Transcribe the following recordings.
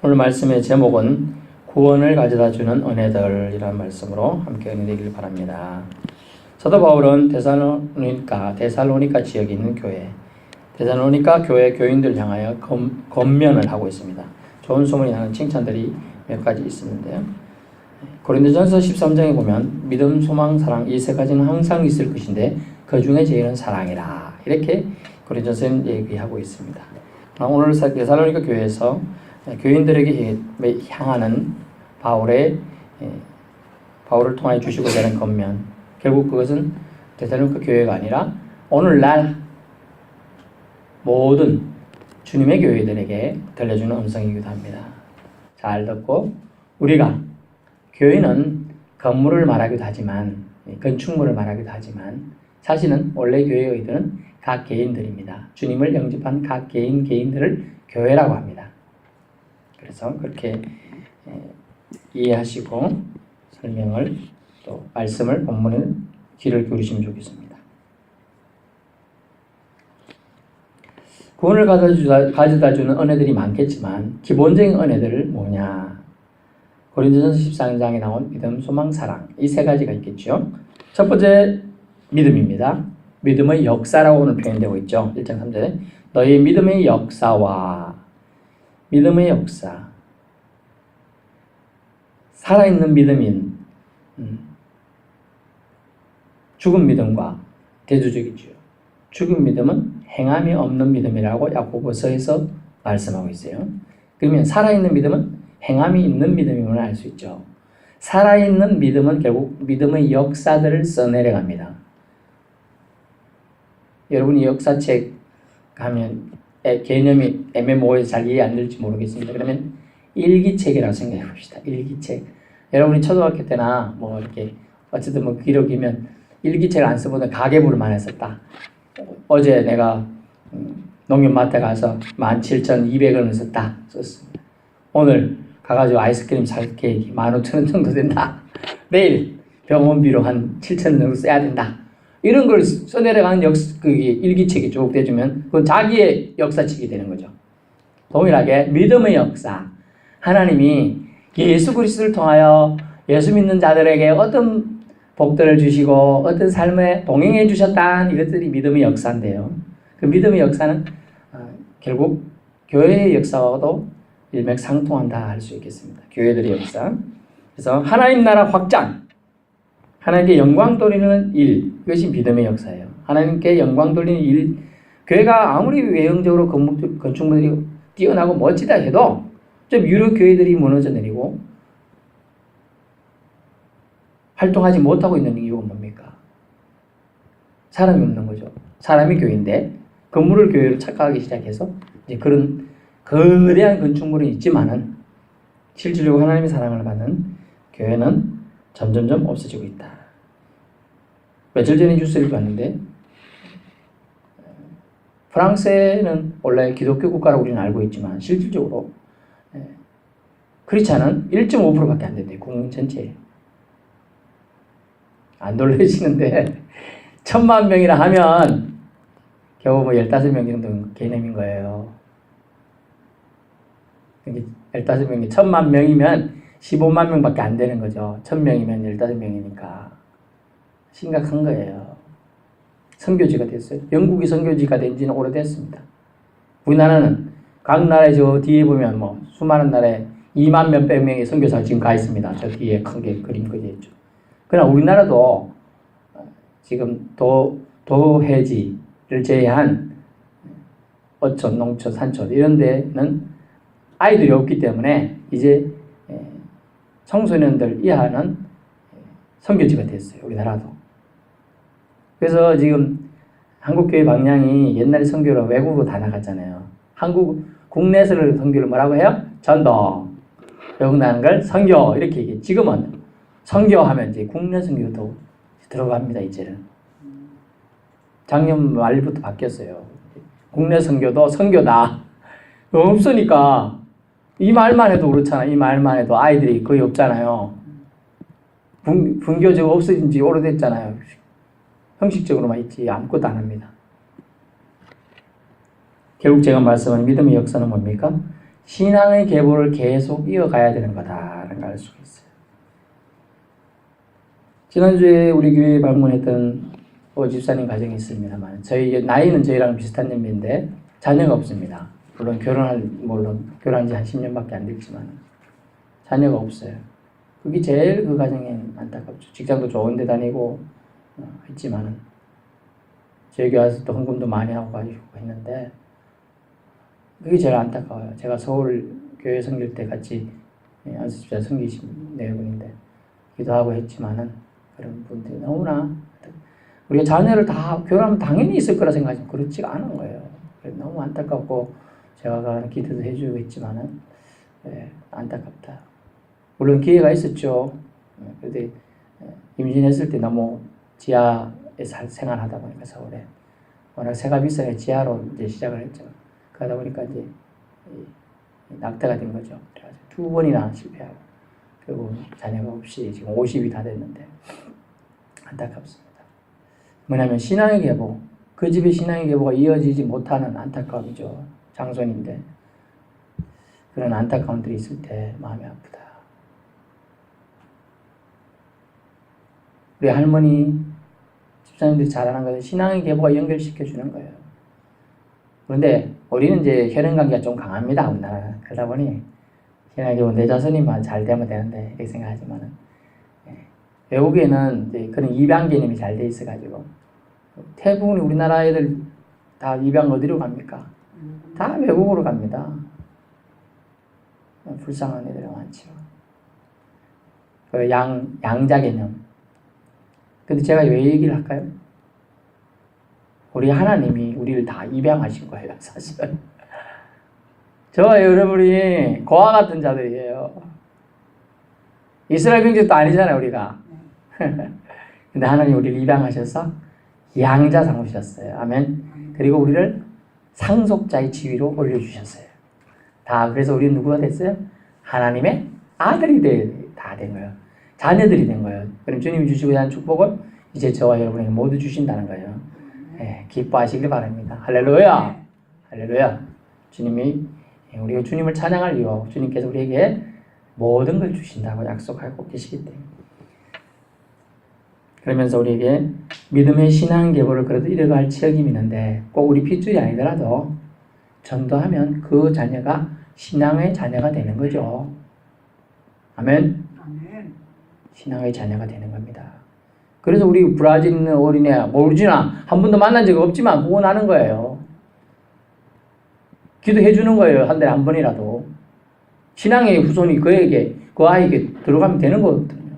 오늘 말씀의 제목은 구원을 가져다주는 은혜들이라는 말씀으로 함께 은혜되기를 바랍니다. 사도 바울은 데살로니가 지역에 있는 교회, 데살로니가 교회 교인들 향하여 권면을 하고 있습니다. 좋은 소문이 나는 칭찬들이 몇 가지 있었는데요. 고린도전서 13장에 보면 믿음, 소망, 사랑 이 세 가지는 항상 있을 것인데 그 중에 제일은 사랑이라, 이렇게 고린도전서는 얘기하고 있습니다. 오늘 데살로니가 교회에서 교인들에게 향하는 바울을 통하여 주시고자 하는 권면, 결국 그것은 데살로니가 교회가 아니라 오늘날 모든 주님의 교회들에게 들려주는 음성이기도 합니다. 잘 듣고, 우리가 교회는 건물을 말하기도 하지만, 건축물을 말하기도 하지만 사실은 원래 교회의 의도는 각 개인들입니다. 주님을 영접한 각 개인들을 교회라고 합니다. 그래서 그렇게 이해하시고 설명을, 또 말씀을, 본문을 귀를 기울이시면 좋겠습니다. 구원을 가져다주는 은혜들이 많겠지만 기본적인 은혜들은 뭐냐? 고린도전서 14장에 나온 믿음, 소망, 사랑 이 세 가지가 있겠죠. 첫 번째 믿음입니다. 믿음의 역사라고 오늘 표현되고 있죠. 1장 3절에 너희 믿음의 역사와, 믿음의 역사, 살아있는 믿음인 죽은 믿음과 대조적이죠. 죽은 믿음은 행함이 없는 믿음이라고 야고보서에서 말씀하고 있어요. 그러면 살아있는 믿음은 행함이 있는 믿음임을 알 수 있죠. 살아있는 믿음은 결국 믿음의 역사들을 써내려갑니다. 여러분이 역사책 하면 개념이 애매모호해서 잘 이해 안 될지 모르겠습니다. 그러면 일기책이라고 생각해 봅시다. 일기책. 여러분이 초등학교 때나 뭐 이렇게 어쨌든 뭐 기록이면 일기책을 안 써보던 가계부를 했었다. 어제 내가 농협마트 가서 17,200원을 썼다. 썼습니다. 오늘 가가지고 아이스크림 살 계획이 15,000원 정도 된다. 내일 병원비로 한 7,000원 정도 써야 된다. 이런 걸 써내려가는 일기책이 쭉 돼주면 그건 자기의 역사책이 되는 거죠. 동일하게 믿음의 역사, 하나님이 예수 그리스도를 통하여 예수 믿는 자들에게 어떤 복들을 주시고 어떤 삶에 동행해 주셨다는 이것들이 믿음의 역사인데요. 그 믿음의 역사는 결국 교회의 역사와도 일맥상통한다 할 수 있겠습니다. 교회들의 역사. 그래서 하나님 나라 확장, 하나님께 영광 돌리는 일, 이것이 믿음의 역사예요. 하나님께 영광 돌리는 일, 교회가 아무리 외형적으로 건축물들이 뛰어나고 멋지다 해도 좀 유럽 교회들이 무너져 내리고 활동하지 못하고 있는 이유가 뭡니까? 사람이 없는 거죠. 사람이 교회인데 건물을 교회로 착각하기 시작해서 이제 그런 거대한 건축물은 있지만은 실질적으로 하나님의 사랑을 받는 교회는 점점점 없어지고 있다. 며칠 전에 뉴스를 봤는데 프랑스는 원래 기독교 국가라고 우리는 알고 있지만 실질적으로 크리스찬은 1.5%밖에 안 된대요. 국민 전체에. 안 놀라시는데 1,000만 명이라 하면 겨우 뭐 15명 정도 개념인 거예요. 15명이 1,000만 명이면 15만 명밖에 안 되는 거죠. 1,000명이면 15명이니까. 심각한 거예요. 선교지가 됐어요. 영국이 선교지가 된 지는 오래됐습니다. 우리나라는 각 나라에 저 뒤에 보면 뭐 수많은 나라에 2만 몇백 명의 선교사가 지금 가 있습니다. 저 뒤에 크게 그림 그려져 있죠. 그러나 우리나라도 지금 도해지를 제외한 어촌, 농촌, 산촌 이런 데는 아이들이 없기 때문에 이제 청소년들 이하는 선교지가 됐어요. 우리나라도. 그래서 지금 한국교회 방향이 옛날에 선교로 외국으로 다 나갔잖아요. 국내에서 선교를 뭐라고 해요? 전도. 외국 나가는 걸 선교 이렇게 얘기해요. 지금은 선교하면 이제 국내 선교도 들어갑니다. 이제는. 작년 말부터 바뀌었어요. 국내 선교도 선교다. 없으니까 이 말만 해도 그렇잖아. 이 말만 해도 아이들이 거의 없잖아요. 분교제가 없어진 지 오래됐잖아요. 형식적으로만 있지 아무것도 안 합니다. 결국 제가 말씀하는 믿음의 역사는 뭡니까? 신앙의 계보를 계속 이어가야 되는 거다라는 걸 알 수가 있어요. 지난주에 우리 교회에 방문했던 집사님 가정이 있습니다만 저희 나이는 저희랑 비슷한 연배인데 자녀가 없습니다. 물론 결혼한 지 한 10년밖에 안 됐지만 자녀가 없어요. 그게 제일 그 가정엔 안타깝죠. 직장도 좋은 데 다니고 했지만은 저희 교회 와서 또 헌금도 많이 하고 가지고 했는데 그게 제일 안타까워요. 제가 서울 교회 섬길 때 같이 안수집사 섬기신 네 분인데 기도하고 했지만은 그런 분들이 너무나 우리가 자녀를 다 교회하면 당연히 있을 거라 생각하지만 그렇지가 않은 거예요. 너무 안타깝고 제가 기도도 해주고 했지만은 안타깝다. 물론 기회가 있었죠. 그런데 임신했을 때 너무 지하에 생활하다 보니까 서울에 워낙 새가 비싸게 지하로 이제 시작을 했죠. 그러다 보니까 이제 낙태가 된 거죠. 그래가지고 2번이나 실패하고 결국 자녀가 없이 지금 50이 다 됐는데 안타깝습니다. 뭐냐면 신앙의 계보, 그 집의 신앙의 계보가 이어지지 못하는 안타까움이죠. 장손인데 그런 안타까움들이 있을 때 마음이 아프다. 우리 할머니 집사님들이 잘하는 것은 신앙의 계보가 연결시켜 주는 거예요. 그런데 우리는 이제 혈연관계가 좀 강합니다. 우리나라는. 그러다 보니 신앙의 계보 내 자손이만 잘 되면 되는데 이렇게 생각하지만은 외국에는 이제 그런 입양 개념이 잘 돼 있어가지고 대부분 우리나라 애들 다 입양 어디로 갑니까? 다 외국으로 갑니다. 불쌍한 애들이 많죠. 그 양자 개념. 근데 제가 왜 얘기를 할까요? 우리 하나님이 우리를 다 입양하신 거예요, 사실은. 저와 여러분이 고아 같은 자들이에요. 이스라엘 민족도 아니잖아요, 우리가. 근데 하나님 우리를 입양하셔서 양자 삼으셨어요. 아멘. 그리고 우리를 상속자의 지위로 올려주셨어요. 다 그래서 우리는 누구가 됐어요? 하나님의 아들이 다 된 거예요. 자녀들이 된 거예요. 그럼 주님이 주시고자 하는 축복을 이제 저와 여러분에게 모두 주신다는 거예요. 기뻐하시길 바랍니다. 할렐루야. 할렐루야. 주님이 우리가 주님을 찬양할 이유, 주님께서 우리에게 모든 걸 주신다고 약속하고 계시기 때문에. 그러면서 우리에게 믿음의 신앙 계보를 그래도 이뤄갈 책임이 있는데 꼭 우리 핏줄이 아니더라도 전도하면 그 자녀가 신앙의 자녀가 되는 거죠. 아멘. 신앙의 자녀가 되는 겁니다. 그래서 우리 브라질 있는 어린애 모르지나 한 번도 만난 적 없지만 후원하는 거예요. 기도해 주는 거예요. 한 달에 한 번이라도. 신앙의 후손이 그에게 그 아이에게 들어가면 되는 거거든요.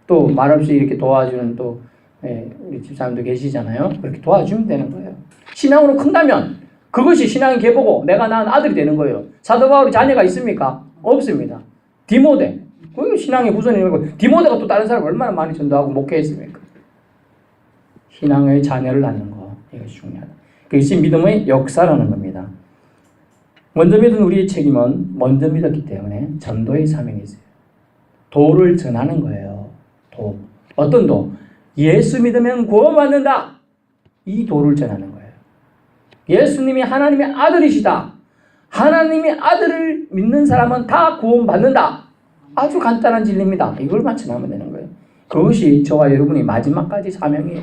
또 말없이 이렇게 도와주는 또 우리 집사람도 계시잖아요. 그렇게 도와주면 되는 거예요. 신앙으로 큰다면 그것이 신앙의 계보고 내가 낳은 아들이 되는 거예요. 사도 바울이 자녀가 있습니까? 없습니다. 디모데 그 신앙의 후손이고 디모데가 또 다른 사람 얼마나 많이 전도하고 목회했습니까? 신앙의 자녀를 낳는 거 이것이 중요하다. 그것이 믿음의 역사라는 겁니다. 먼저 믿은 우리의 책임은 먼저 믿었기 때문에 전도의 사명이 있어요. 도를 전하는 거예요. 도. 어떤 도? 예수 믿으면 구원받는다. 이 도를 전하는 거예요. 예수님이 하나님의 아들이시다. 하나님의 아들을 믿는 사람은 다 구원받는다. 아주 간단한 진리입니다. 이걸만 전하면 되는 거예요. 그것이 저와 여러분이 마지막까지 사명이에요.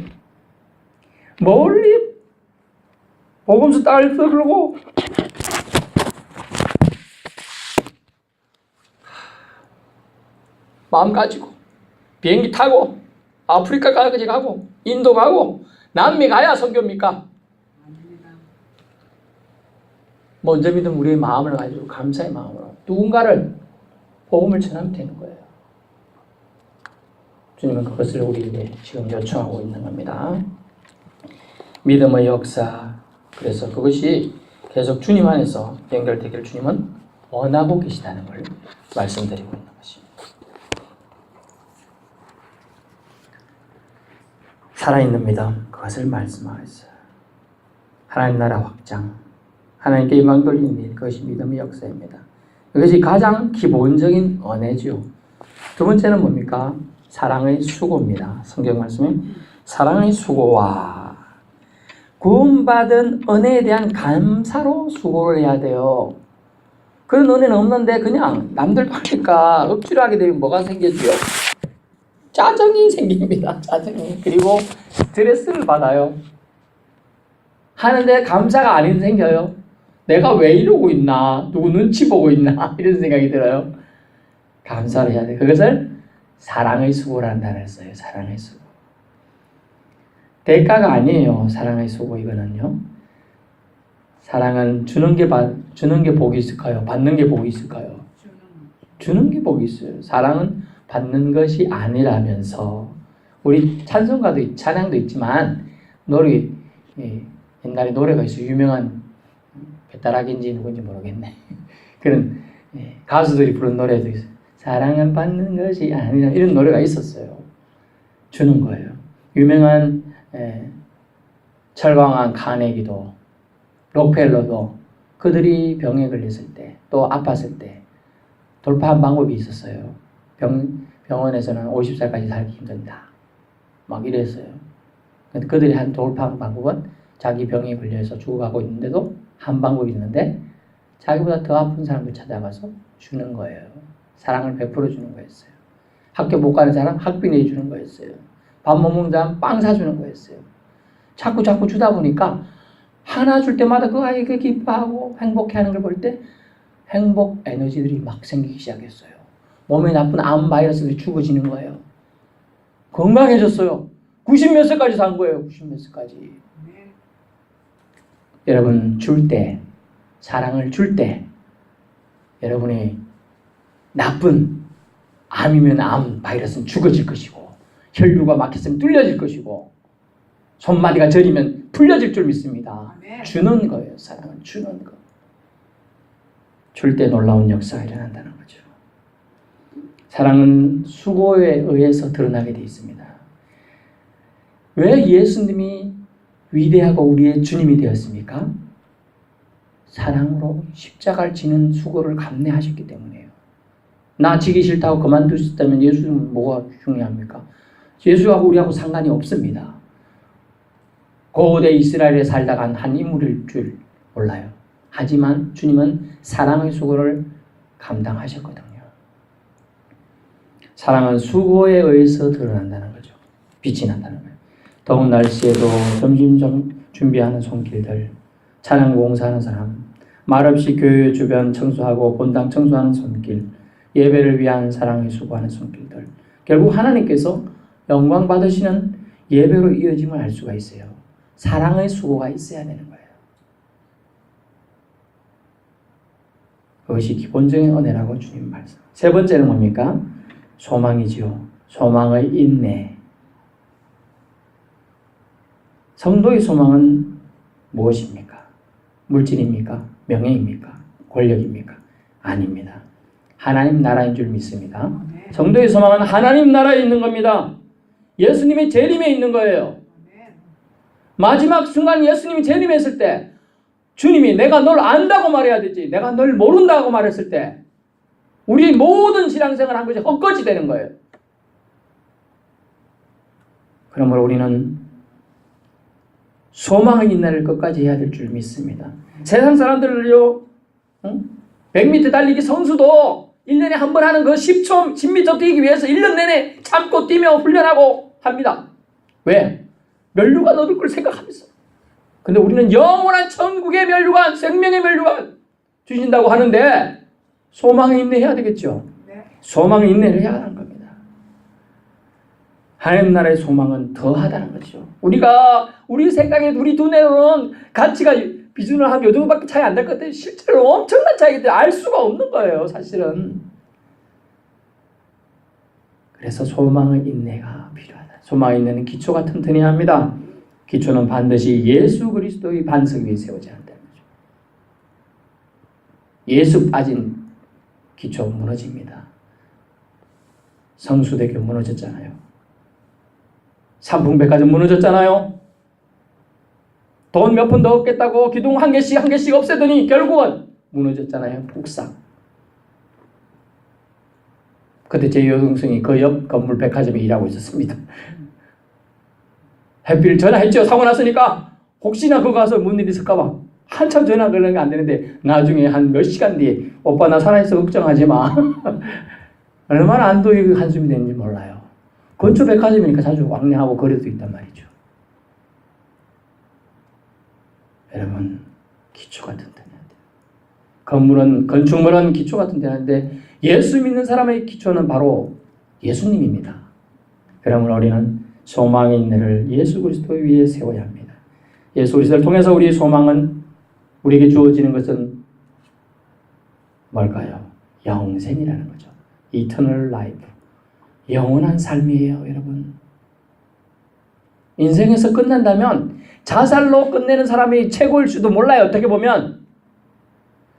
멀리 복음서 딸 들고 마음 가지고 비행기 타고 아프리카까지 가고 인도 가고 남미 가야 선교입니까? 먼저 믿은 우리의 마음을 가지고 감사의 마음으로 누군가를 복음을 전하면 되는 거예요. 주님은 그것을 우리에게 지금 요청하고 있는 겁니다. 믿음의 역사. 그래서 그것이 계속 주님 안에서 연결되기를 주님은 원하고 계시다는 걸 말씀드리고 있는 것입니다. 살아있는 믿음, 그것을 말씀하셨어요. 하나님 나라 확장, 하나님께 영광 돌리는 일, 그것이 믿음의 역사입니다. 이것이 가장 기본적인 은혜죠. 두 번째는 뭡니까? 사랑의 수고입니다. 성경 말씀에 사랑의 수고와 구원받은 은혜에 대한 감사로 수고를 해야 돼요. 그런 은혜는 없는데 그냥 남들 하니까 억지로 하게 되면 뭐가 생겼지요? 짜증이 생깁니다. 짜증이. 그리고 스트레스를 받아요. 하는데 감사가 안 생겨요. 내가 왜 이러고 있나? 누구 눈치 보고 있나? 이런 생각이 들어요. 감사를 해야 돼. 그것을 사랑의 수고라는 단어를 써요. 사랑의 수고. 대가가 아니에요. 사랑의 수고 이거는요. 사랑은 주는 게 복이 있을까요? 받는 게 복이 있을까요? 주는 게 복이 있어요. 사랑은 받는 것이 아니라면서 우리 찬양도 있지만 노래 옛날에 노래가 있어요. 유명한 배따락인지 누군지 모르겠네. 그런 가수들이 부른 노래도 있어요. 사랑은 받는 것이 아니라 이런 노래가 있었어요. 주는 거예요. 유명한 철광한 카네기도 록펠러도 그들이 병에 걸렸을 때 또 아팠을 때 돌파한 방법이 있었어요. 병원에서는 50살까지 살기 힘든다. 막 이랬어요. 근데 그들이 한 돌파한 방법은 자기 병에 걸려서 죽어가고 있는데도 한 방법이 있는데 자기보다 더 아픈 사람들 찾아가서 주는 거예요. 사랑을 베풀어 주는 거였어요. 학교 못 가는 사람 학비 내주는 거였어요. 밥 못 먹는 사람 빵 사주는 거였어요. 자꾸 주다 보니까 하나 줄 때마다 그 아이가 기뻐하고 행복해하는 걸 볼 때 행복 에너지들이 막 생기기 시작했어요. 몸에 나쁜 암 바이러스들이 죽어지는 거예요. 건강해졌어요. 90몇 세까지 산 거예요. 90몇 세까지. 여러분 줄 때, 사랑을 줄 때 여러분이 나쁜 암이면 암 바이러스는 죽어질 것이고 혈류가 막혔으면 뚫려질 것이고 손마디가 저리면 풀려질 줄 믿습니다. 주는 거예요. 사랑은 주는 거. 줄 때 놀라운 역사가 일어난다는 거죠. 사랑은 수고에 의해서 드러나게 되어 있습니다. 왜 예수님이 위대하고 우리의 주님이 되었습니까? 사랑으로 십자가를 지는 수고를 감내하셨기 때문이에요. 나 지기 싫다고 그만두셨다면 예수는 뭐가 중요합니까? 예수하고 우리하고 상관이 없습니다. 고대 이스라엘에 살다가 한 인물일 줄 몰라요. 하지만 주님은 사랑의 수고를 감당하셨거든요. 사랑은 수고에 의해서 드러난다는 거죠. 빛이 난다는 거예요. 더운 날씨에도 점심 준비하는 손길들, 찬양 봉사하는 사람, 말없이 교회 주변 청소하고 본당 청소하는 손길, 예배를 위한 사랑의 수고하는 손길들. 결국 하나님께서 영광 받으시는 예배로 이어짐을 알 수가 있어요. 사랑의 수고가 있어야 되는 거예요. 그것이 기본적인 은혜라고 주님 말씀. 세 번째는 뭡니까? 소망이지요. 소망의 인내. 성도의 소망은 무엇입니까? 물질입니까? 명예입니까? 권력입니까? 아닙니다. 하나님 나라인 줄 믿습니다. 성도의 소망은 하나님 나라에 있는 겁니다. 예수님의 재림에 있는 거예요. 마지막 순간 예수님이 재림했을 때 주님이 내가 널 안다고 말해야 되지 내가 널 모른다고 말했을 때 우리 모든 신앙생활 한 것이 헛것이 되는 거예요. 그러므로 우리는 소망의 인내를 끝까지 해야 될 줄 믿습니다. 세상 사람들을요 100m 달리기 선수도 1년에 한 번 하는 그 10m 뛰기 위해서 1년 내내 참고 뛰며 훈련하고 합니다. 왜? 멸류관 얻을 걸 생각하면서. 근데 우리는 영원한 천국의 멸류관, 생명의 멸류관 주신다고 하는데 소망에 인내해야 되겠죠. 소망에 인내를 해야 하는 겁니다. 하나님 나라의 소망은 더하다는 거죠. 우리 생각에 우리 두뇌로는 가치가 비준을 한 요 정도밖에 차이 안 날 것 같아요. 실제로 엄청난 차이기 때문에 알 수가 없는 거예요. 사실은. 그래서 소망의 인내가 필요하다. 소망의 인내는 기초가 튼튼해야 합니다. 기초는 반드시 예수 그리스도의 반석 위에 세워져야 한다는 거죠. 예수 빠진 기초 무너집니다. 성수대교 무너졌잖아요. 삼풍백화점 무너졌잖아요. 돈 몇 푼 더 얻겠다고 기둥 한 개씩 없애더니 결국은 무너졌잖아요. 폭삭. 그때 제 여동생이 그 옆 건물 백화점에 일하고 있었습니다. 해필 전화했죠. 사고 났으니까 혹시나 그거 가서 무슨 일 있을까봐 한참 전화 걸는 게 안 되는데 나중에 한 몇 시간 뒤에 오빠 나 살아있어 걱정하지 마. 얼마나 안도의 한숨이 되는지 몰라요. 근처 백화점이니까 자주 왕래하고 거래도 있단 말이죠. 여러분 기초 같은 데는 건축물은 기초 같은 데는데 예수 믿는 사람의 기초는 바로 예수님입니다. 그러므로 우리는 소망의 인내를 예수 그리스도 위에 세워야 합니다. 예수 그리스도를 통해서 우리의 소망은 우리에게 주어지는 것은 뭘까요? 영생이라는 거죠. Eternal life. 영원한 삶이에요, 여러분. 인생에서 끝난다면 자살로 끝내는 사람이 최고일지도 몰라요. 어떻게 보면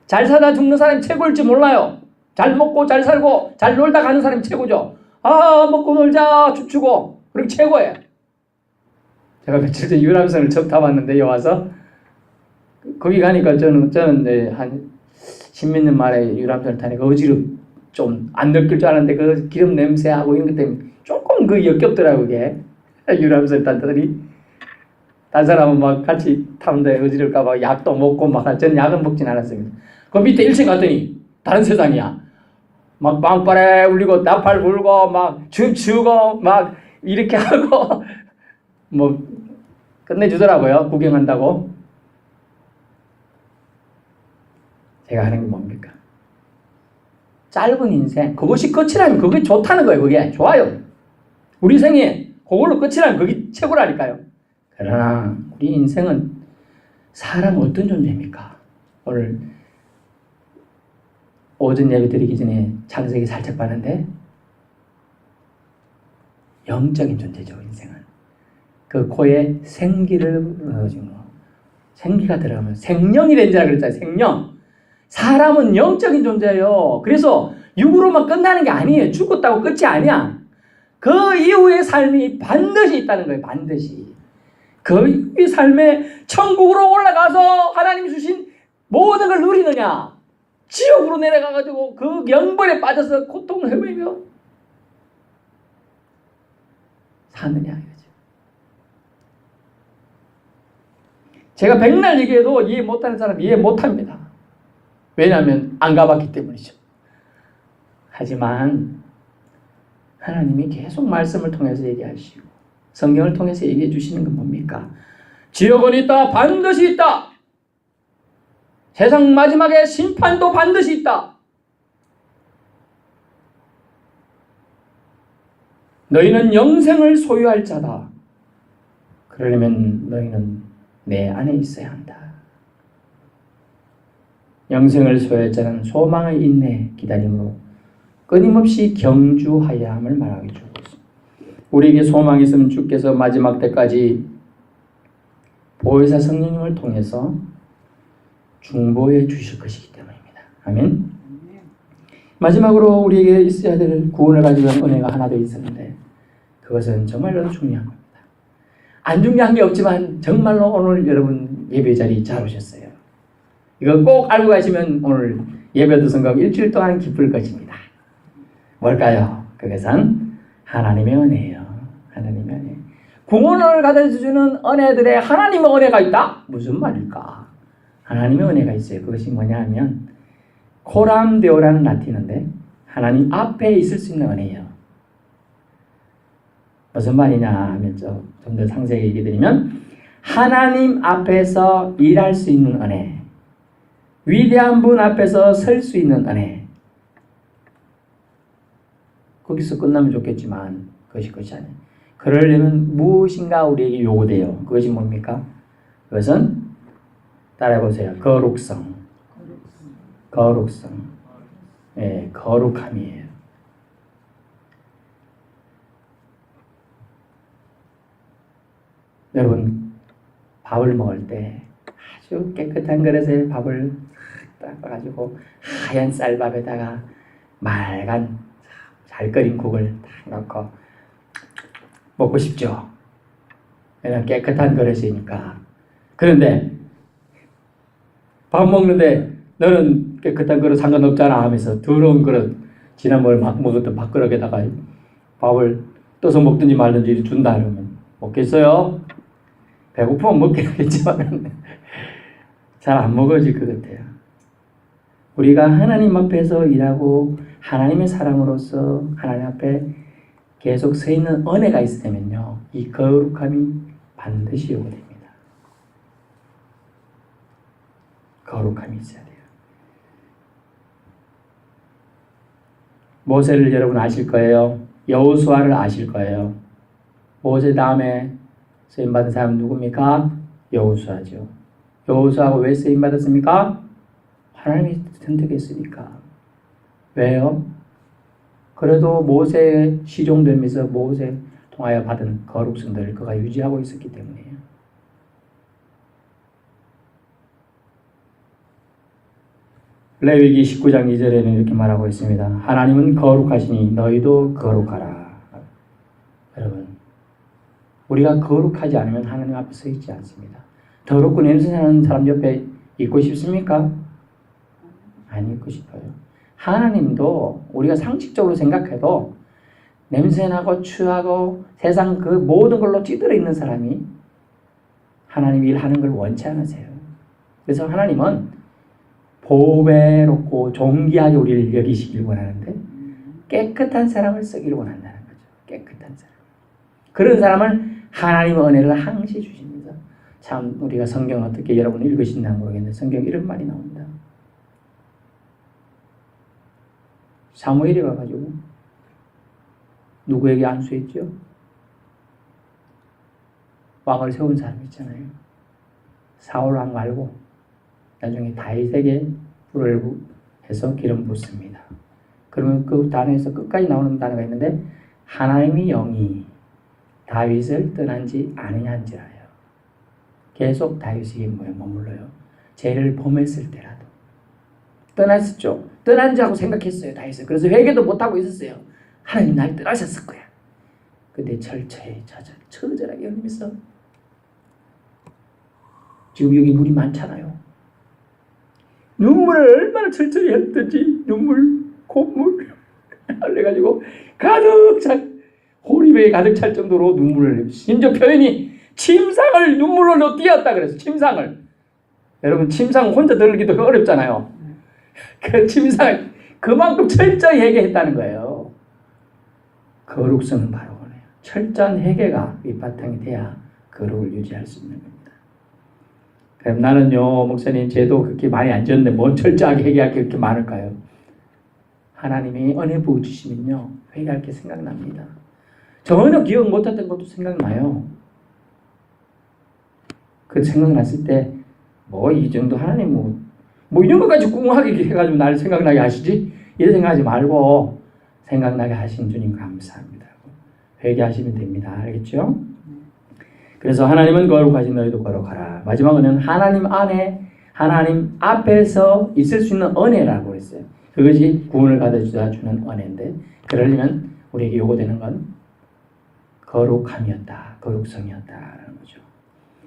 잘 살다 죽는 사람이 최고일지 몰라요. 잘 먹고 잘 살고 잘 놀다 가는 사람이 최고죠. 먹고 놀자 춤추고 그렇게 최고예요. 제가 며칠 전에 유람선을 처음 타봤는데 여기 와서 거기 가니까 저는 한 십몇 년 만에 유람선을 타니까 어지럽 좀 안 느낄 줄 알았는데 그 기름 냄새하고 이런 것 때문에 조금 그 역겹더라고요. 그게 유람선 타더니 다른 사람은 막 같이 타는데 어지러울까봐 약도 먹고 막 저는 약은 먹진 않았습니다. 그 밑에 1층 갔더니 다른 세상이야. 막 빵빠레 울리고 나팔 불고 막 춤추고 막 이렇게 하고 뭐 끝내주더라고요. 구경한다고. 제가 하는 게 뭡니까? 짧은 인생 그것이 끝이라면 그게 좋다는 거예요. 그게 좋아요. 우리 생에 그걸로 끝이라면 그게 최고라니까요. 그러나 우리 인생은 사람은 어떤 존재입니까? 오늘 오전 예배 드리기 전에 창세기 살짝 봤는데 영적인 존재죠. 인생은 그 코에 생기를 넣어주고 생기가 들어가면 생명이 된지라 그랬잖아요. 생명. 사람은 영적인 존재예요. 그래서 육으로만 끝나는 게 아니에요. 죽었다고 끝이 아니야. 그 이후의 삶이 반드시 있다는 거예요. 반드시. 그 삶에 천국으로 올라가서 하나님이 주신 모든 걸 누리느냐, 지옥으로 내려가가지고 그 영벌에 빠져서 고통을 헤매며 사느냐 이거죠. 제가 백날 얘기해도 이해 못하는 사람 이해 못합니다. 왜냐하면 안 가봤기 때문이죠. 하지만 하나님이 계속 말씀을 통해서 얘기하시고 성경을 통해서 얘기해 주시는 건 뭡니까? 지옥은 있다. 반드시 있다. 세상 마지막에 심판도 반드시 있다. 너희는 영생을 소유할 자다. 그러려면 너희는 내 안에 있어야 한다. 영생을 소유할 자는 소망의 인내 기다림으로 끊임없이 경주하여야 함을 말하게 주고 있습니다. 우리에게 소망이 있으면 주께서 마지막 때까지 보혜사 성령님을 통해서 중보해 주실 것이기 때문입니다. 아멘. 마지막으로 우리에게 있어야 될 구원을 가지고 은혜가 하나 더 있었는데 그것은 정말로 중요한 겁니다. 안 중요한 게 없지만 정말로 오늘 여러분 예배 자리 잘 오셨어요. 이거 꼭 알고 가시면 오늘 예배도 성공 일주일 동안 기쁠 것입니다. 뭘까요? 그것은 하나님의 은혜예요. 하나님의 은혜. 구원을 가져주는 은혜들에 하나님의 은혜가 있다? 무슨 말일까? 하나님의 은혜가 있어요. 그것이 뭐냐 하면 코람데오라는 라틴어인데 하나님 앞에 있을 수 있는 은혜예요. 무슨 말이냐 하면 좀 더 상세히 얘기 드리면 하나님 앞에서 일할 수 있는 은혜, 위대한 분 앞에서 설 수 있는 은혜. 거기서 끝나면 좋겠지만 그것이 끝이 아니에요. 그러려면 무엇인가 우리에게 요구돼요. 그것이 뭡니까? 그것은 따라해보세요. 거룩성. 거룩성. 예, 거룩함이에요. 여러분 밥을 먹을 때 아주 깨끗한 그릇에 밥을 닦아가지고 하얀 쌀밥에다가 맑은 잘 끓인 국을 딱 넣고 먹고 싶죠. 왜냐면 깨끗한 그릇이니까. 그런데 밥 먹는데 너는 깨끗한 그릇 상관없잖아 하면서 더러운 그릇 지난번에 막 먹었던 밥그릇에다가 밥을 떠서 먹든지 말든지 준다 그러면 먹겠어요? 배고프면 먹긴 하겠지만 잘 안 먹어질 것 같아요. 우리가 하나님 앞에서 일하고 하나님의 사람으로서 하나님 앞에 계속 서 있는 은혜가 있으면요, 이 거룩함이 반드시 오게 됩니다. 거룩함이 있어야 돼요. 모세를 여러분 아실 거예요. 여호수아를 아실 거예요. 모세 다음에 쓰임받은 사람 누굽니까? 여호수아죠. 여호수아가 왜 쓰임받았습니까? 하나님이 선택했으니까. 왜요? 그래도 모세의 시종되면서 모세 통하여 받은 거룩성들을 그가 유지하고 있었기 때문이에요. 레위기 19장 2절에는 이렇게 말하고 있습니다. 하나님은 거룩하시니 너희도 거룩하라. 여러분, 우리가 거룩하지 않으면 하나님 앞에 서 있지 않습니다. 더럽고 냄새나는 사람 옆에 있고 싶습니까? 안 있고 싶어요. 하나님도 우리가 상식적으로 생각해도 냄새나고 추하고 세상 그 모든 걸로 찌들어 있는 사람이 하나님 일하는 걸 원치 않으세요. 그래서 하나님은 보배롭고 존귀하게 우리를 여기시길 원하는데 깨끗한 사람을 쓰기를 원한다는 거죠. 깨끗한 사람. 그런 사람을 하나님의 은혜를 항시 주십니다. 참 우리가 성경을 어떻게 여러분 읽으신다는 모르겠는데 성경에 이런 말이 나옵니다. 사무엘이 와가지고 누구에게 안수했죠? 왕을 세운 사람 있잖아요. 사울 왕 말고 나중에 다윗에게 불을 해서 기름 붓습니다. 그러면 그 단어에서 끝까지 나오는 단어가 있는데 하나님의 영이 다윗을 떠난지 아니한지라요. 계속 다윗에게 머물러요. 죄를 범했을 때라도. 떠났었죠. 떠난지 하고 생각했어요. 다윗은. 그래서 회개도 못하고 있었어요. 하나님 날 떠나셨을 거야. 근데 철저히 처절하게 연임해서 지금 여기 물이 많잖아요. 눈물을 얼마나 철저히 했든지 눈물, 콧물 흘려가지고 가득 차 호리배에 가득 찰 정도로 눈물을 흘려요. 심지어 표현이 침상을 눈물로 띄었다 그래서 침상을. 여러분 침상 혼자 들기도 어렵잖아요. 그 침상 그만큼 철저히 회개했다는 거예요. 거룩성은 바로 그래요. 철저한 회개가 밑바탕이 돼야 거룩을 유지할 수 있는 겁니다. 그럼 나는요, 목사님, 죄도 그렇게 많이 안 지었는데 뭔 철저하게 회개할 게 그렇게 많을까요? 하나님이 은혜 부어주시면요, 회개할 게 생각납니다. 전혀 기억 못했던 것도 생각나요. 그 생각났을 때, 이 정도 하나님 뭐 이런 것까지 꿍하게 해가지고 나를 생각나게 하시지? 이런 생각하지 말고 생각나게 하신 주님 감사합니다. 회개하시면 됩니다. 알겠죠? 그래서 하나님은 거룩하신 너희도 거룩하라. 마지막은 하나님 안에 하나님 앞에서 있을 수 있는 은혜라고 그랬어요. 그것이 구원을 가져다 주는 은혜인데 그러려면 우리에게 요구되는 건 거룩함이었다. 거룩성이었다라는 거죠.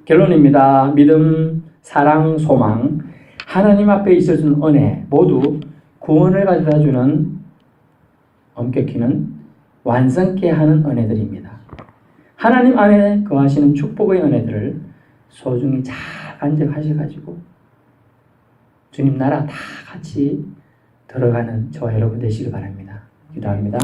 결론입니다. 믿음, 사랑, 소망, 하나님 앞에 있을 수 있는 은혜 모두 구원을 가져다 주는 엄격히는 완성케 하는 은혜들입니다. 하나님 안에 거하시는 축복의 은혜들을 소중히 잘 간직하셔가지고 주님 나라 다 같이 들어가는 저와 여러분 되시길 바랍니다. 기도합니다.